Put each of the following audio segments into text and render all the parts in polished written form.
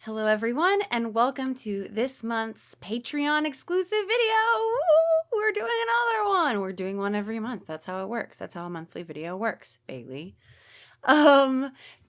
Hello everyone and welcome to this month's Patreon exclusive video. Woo! We're doing another one. We're doing one every month. That's how it works. That's how a monthly video works, Bailey.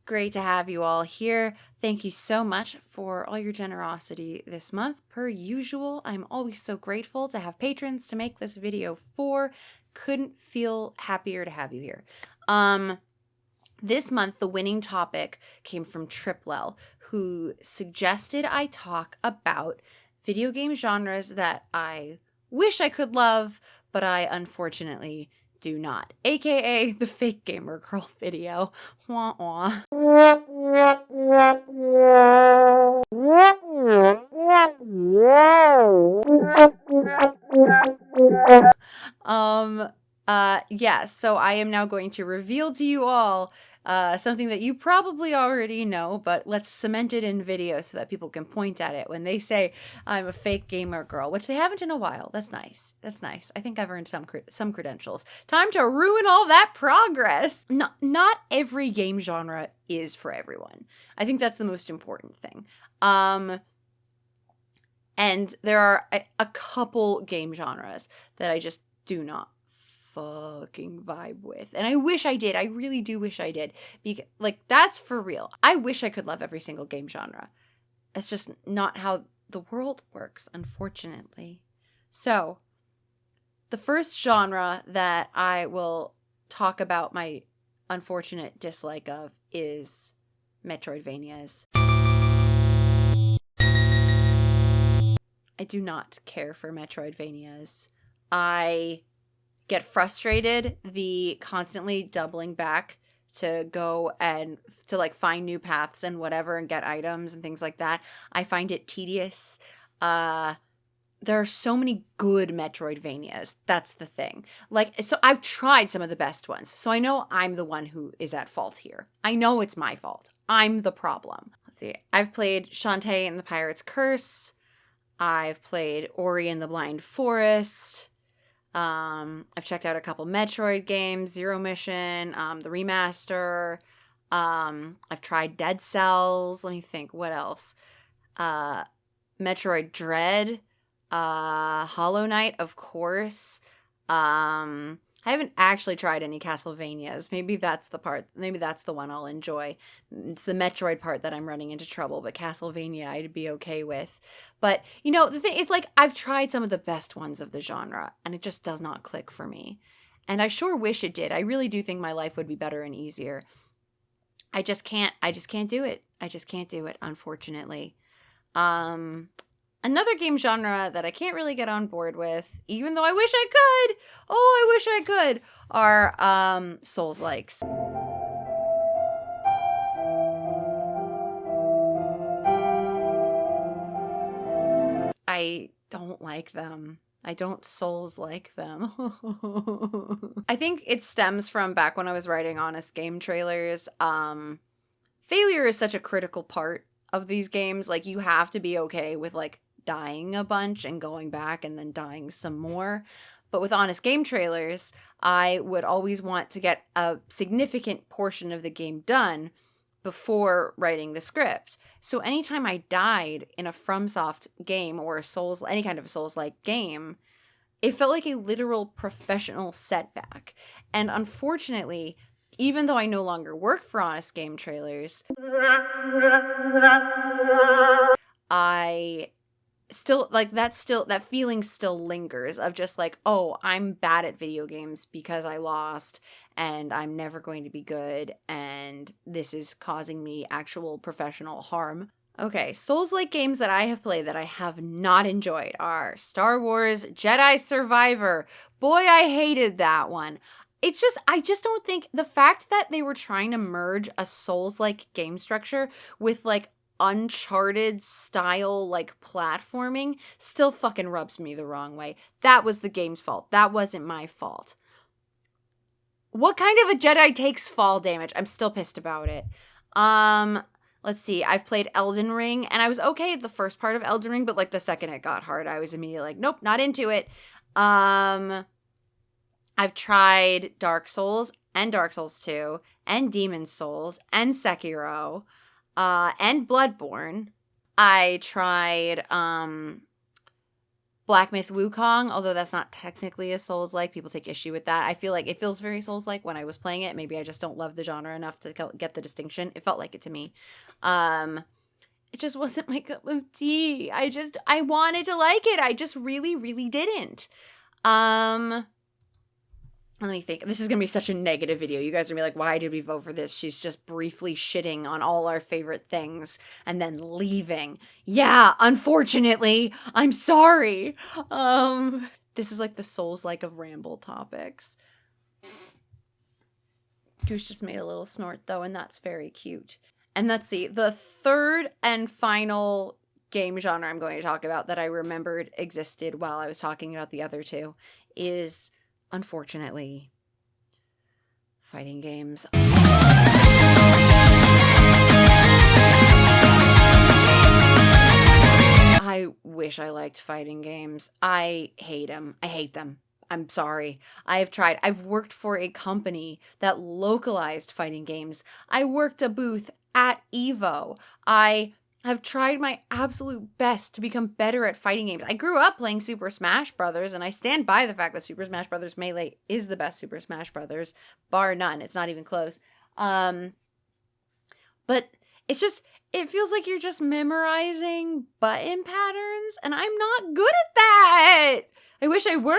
Great to have you all here. Thank you so much for all your generosity this month. Per usual, I'm always so grateful to have patrons to make this video for. Couldn't feel happier to have you here. This month, the winning topic came from Triplel, who suggested I talk about video game genres that I wish I could love, but I unfortunately do not, aka the fake gamer girl video. Wah wah. So I am now going to reveal to you all something that you probably already know, but let's cement it in video so that people can point at it when they say I'm a fake gamer girl, which they haven't in a while. That's nice. That's nice. I think I've earned some credentials. Time to ruin all that progress. Not every game genre is for everyone. I think that's the most important thing. And there are a couple game genres that I just do not fucking vibe with. And I wish I did. I really do wish I did. That's for real. I wish I could love every single game genre. It's just not how the world works, unfortunately. So, the first genre that I will talk about my unfortunate dislike of is Metroidvanias. I do not care for Metroidvanias. I get frustrated the constantly doubling back to go and to find new paths and whatever and get items and things like that. I find it tedious. There are so many good Metroidvanias. That's the thing. So I've tried some of the best ones. So I know I'm the one who is at fault here. I know it's my fault. I'm the problem. Let's see. I've played Shantae and the Pirate's Curse. I've played Ori and the Blind Forest. I've checked out a couple Metroid games, Zero Mission, the remaster. I've tried Dead Cells. Let me think. What else? Metroid Dread. Hollow Knight, of course. I haven't actually tried any Castlevanias. Maybe that's the part. Maybe that's the one I'll enjoy. It's the Metroid part that I'm running into trouble, but Castlevania I'd be okay with. But, the thing is, I've tried some of the best ones of the genre, and it just does not click for me. And I sure wish it did. I really do think my life would be better and easier. I just can't do it. I just can't do it, unfortunately. Another game genre that I can't really get on board with, even though I wish I could, are Souls-likes. I don't like them. I don't Souls-like them. I think it stems from back when I was writing honest game trailers. Failure is such a critical part of these games. You have to be okay with dying a bunch and going back and then dying some more. But with honest game trailers, I would always want to get a significant portion of the game done before writing the script. So anytime I died in a FromSoft game or any kind of Souls-like game, it felt like a literal professional setback. And unfortunately, even though I no longer work for honest game trailers, I still that feeling still lingers of just oh, I'm bad at video games because I lost and I'm never going to be good and this is causing me actual professional harm. Okay, Souls-like games that I have played that I have not enjoyed are Star Wars Jedi Survivor. Boy, I hated that one. I just don't think the fact that they were trying to merge a Souls-like game structure with Uncharted style platforming still fucking rubs me the wrong way. That was the game's fault. That wasn't my fault. What kind of a Jedi takes fall damage? I'm still pissed about it. Let's see. I've played Elden Ring and I was okay at the first part of Elden Ring, but the second it got hard, I was immediately nope, not into it. I've tried Dark Souls and Dark Souls 2 and Demon's Souls and Sekiro. And Bloodborne. I tried Black Myth Wukong, although that's not technically a Souls-like. People take issue with that. I feel like it feels very Souls-like when I was playing it. Maybe I just don't love the genre enough to get the distinction. It felt like it to me. It just wasn't my cup of tea. I wanted to like it. I just really, really didn't. Let me think. This is going to be such a negative video. You guys are going to be like, why did we vote for this? She's just briefly shitting on all our favorite things and then leaving. Yeah, unfortunately. I'm sorry. This is like the Souls-like of ramble topics. Goose just made a little snort though, and that's very cute. And let's see. The third and final game genre I'm going to talk about that I remembered existed while I was talking about the other two is, unfortunately, fighting games. I wish I liked fighting games. I hate them. I hate them. I'm sorry. I've worked for a company that localized fighting games. I worked a booth at EVO. I've tried my absolute best to become better at fighting games. I grew up playing Super Smash Brothers, and I stand by the fact that Super Smash Brothers Melee is the best Super Smash Brothers, bar none. It's not even close. But it feels like you're just memorizing button patterns, and I'm not good at that. I wish I were.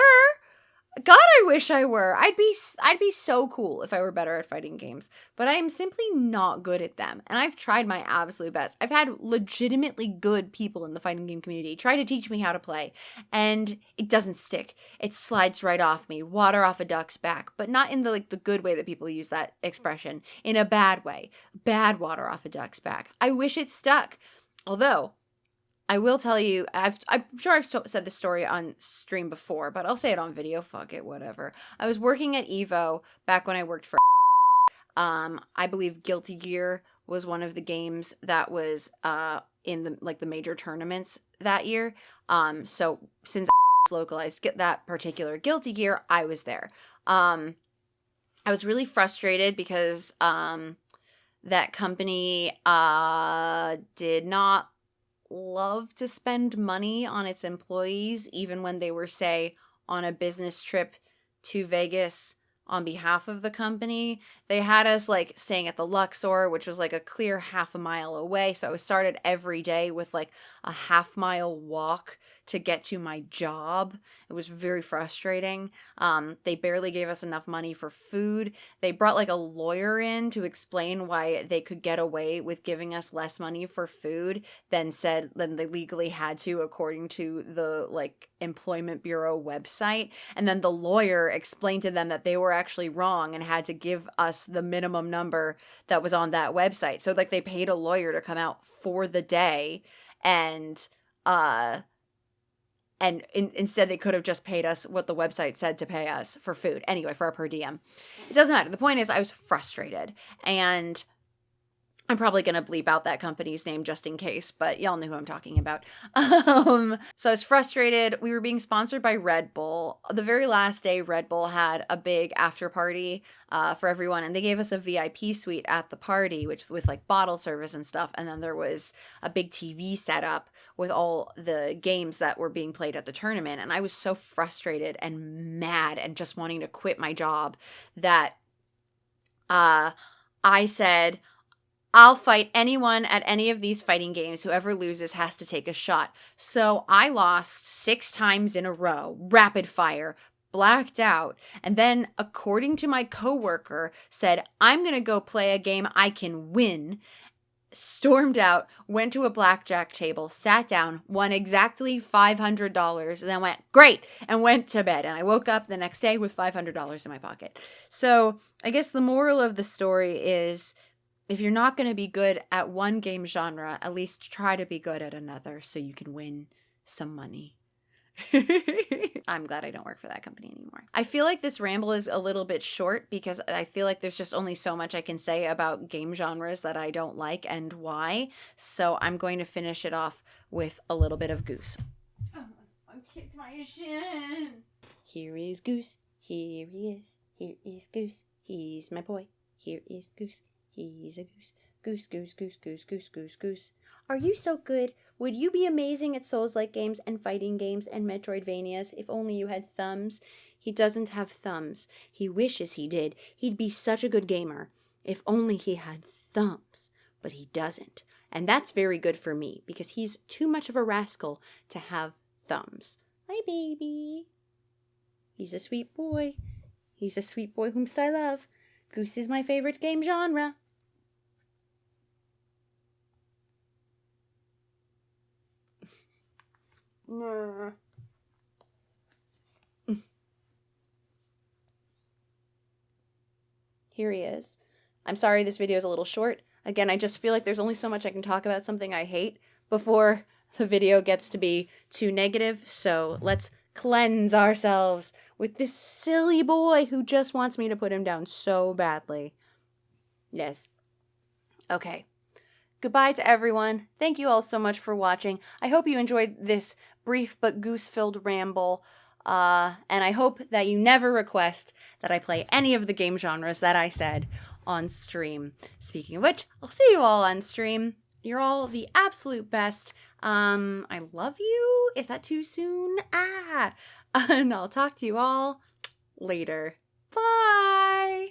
God, I wish I were. I'd be so cool if I were better at fighting games, but I am simply not good at them. And I've tried my absolute best. I've had legitimately good people in the fighting game community try to teach me how to play, and it doesn't stick. It slides right off me, water off a duck's back, but not in the good way that people use that expression, in a bad way. Bad water off a duck's back. I wish it stuck. Although I will tell you, I'm sure I've said this story on stream before, but I'll say it on video. Fuck it, whatever. I was working at EVO back when I worked for I believe Guilty Gear was one of the games that was in the major tournaments that year. So since localized get that particular Guilty Gear, I was there. I was really frustrated because that company did not love to spend money on its employees, even when they were, say, on a business trip to Vegas on behalf of the company. They had us staying at the Luxor, which was a clear half a mile away. So I started every day with a half-mile walk to get to my job. It was very frustrating. They barely gave us enough money for food. They brought a lawyer in to explain why they could get away with giving us less money for food than they legally had to, according to the Employment Bureau website. And then the lawyer explained to them that they were actually wrong and had to give us the minimum number that was on that website. So they paid a lawyer to come out for the day, and instead they could have just paid us what the website said to pay us for food. Anyway, for our per diem. It doesn't matter. The point is I was frustrated, and I'm probably going to bleep out that company's name just in case, but y'all know who I'm talking about. So I was frustrated. We were being sponsored by Red Bull. The very last day, Red Bull had a big after party for everyone, and they gave us a VIP suite at the party, with bottle service and stuff. And then there was a big TV set up with all the games that were being played at the tournament. And I was so frustrated and mad and just wanting to quit my job that I said, I'll fight anyone at any of these fighting games. Whoever loses has to take a shot. So I lost 6 times in a row, rapid fire, blacked out, and then, according to my coworker, said, I'm going to go play a game I can win, stormed out, went to a blackjack table, sat down, won exactly $500, and then went, great, and went to bed. And I woke up the next day with $500 in my pocket. So I guess the moral of the story is, if you're not going to be good at one game genre, at least try to be good at another so you can win some money. I'm glad I don't work for that company anymore. I feel like this ramble is a little bit short because I feel like there's just only so much I can say about game genres that I don't like and why. So I'm going to finish it off with a little bit of Goose. Oh, I kicked my shin. Here is Goose. Here he is. Here is Goose. He's my boy. Here is Goose. He's a goose. Goose, goose, goose, goose, goose, goose, goose. Are you so good? Would you be amazing at Souls-like games and fighting games and Metroidvanias if only you had thumbs? He doesn't have thumbs. He wishes he did. He'd be such a good gamer if only he had thumbs. But he doesn't. And that's very good for me because he's too much of a rascal to have thumbs. Hi, baby. He's a sweet boy. He's a sweet boy whomst I love. Goose is my favorite game genre. No. Here he is. I'm sorry this video is a little short. Again, I just feel like there's only so much I can talk about something I hate before the video gets to be too negative. So let's cleanse ourselves with this silly boy who just wants me to put him down so badly. Yes. Okay. Goodbye to everyone. Thank you all so much for watching. I hope you enjoyed this brief but goose-filled ramble. And I hope that you never request that I play any of the game genres that I said on stream. Speaking of which, I'll see you all on stream. You're all the absolute best. I love you. Is that too soon? And I'll talk to you all later. Bye!